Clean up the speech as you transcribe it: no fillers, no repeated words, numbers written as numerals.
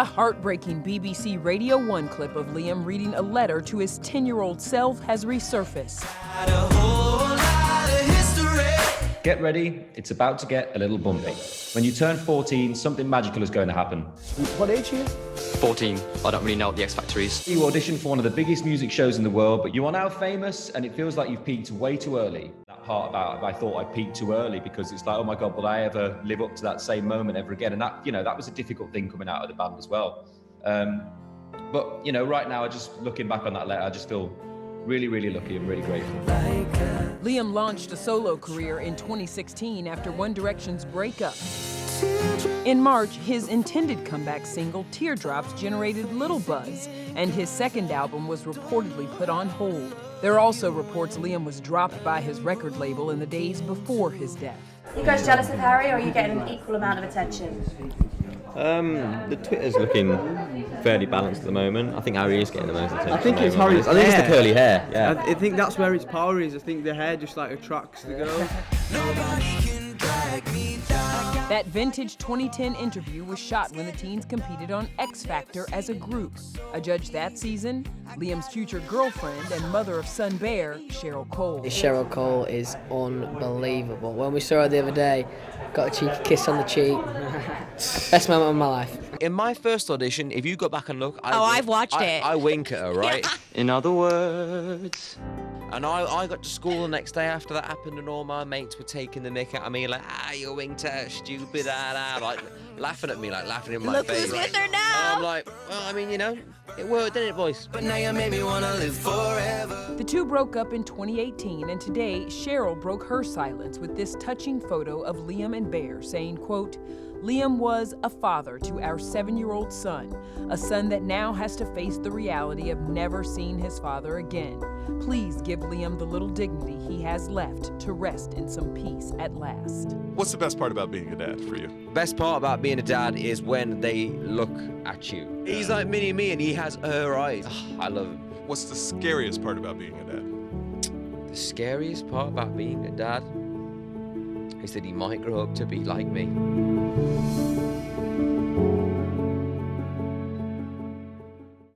A heartbreaking BBC Radio 1 clip of Liam reading a letter to his 10-year-old self has resurfaced. Get ready, it's about to get a little bumpy. When you turn 14, something magical is going to happen. What age are you? 14. I don't really know what the X Factor is. You audition for one of the biggest music shows in the world, but you are now famous and it feels like you've peaked way too early. That part about I thought I peaked too early because it's like, oh my God, will I ever live up to that same moment ever again? And that, that was a difficult thing coming out of the band as well. But, right now, just looking back on that letter, I just feel really, really lucky and really grateful. Liam launched a solo career in 2016 after One Direction's breakup. In March, his intended comeback single, Teardrops, generated little buzz, and his second album was reportedly put on hold. There are also reports Liam was dropped by his record label in the days before his death. Are you guys jealous of Harry, or are you getting an equal amount of attention? The Twitter's looking fairly balanced at the moment. I think Harry is getting the most attention. I think it's Harry's I think it's the curly hair, yeah. I think that's where its power is. I think the hair just like attracts the girls. That vintage 2010 interview was shot when the teens competed on X Factor as a group. Adjudged that season, Liam's future girlfriend and mother of son Bear, Cheryl Cole. Cheryl Cole is unbelievable. When we saw her the other day, got a cheeky kiss on the cheek. Best moment of my life. In my first audition, if you go back and look... I've watched it. I wink at her, right? In other words... And I got to school the next day after that happened, and all my mates were taking the mick out of me, like, you winked at her, stupid, like, laughing at me, like, laughing in my face. Look who's with her now! And I'm like, well, I mean, it worked, didn't it, boys? But now you made me want to live forever. The two broke up in 2018, and today, Cheryl broke her silence with this touching photo of Liam and Bear, saying, quote, Liam was a father to our 7-year-old son, a son that now has to face the reality of never seeing his father again. Please give Liam the little dignity he has left to rest in some peace at last. What's the best part about being a dad for you? Best part about being a dad is when they look at you. He's like mini-me and he has her eyes. I love him. What's the scariest part about being a dad? The scariest part about being a dad is that he might grow up to be like me.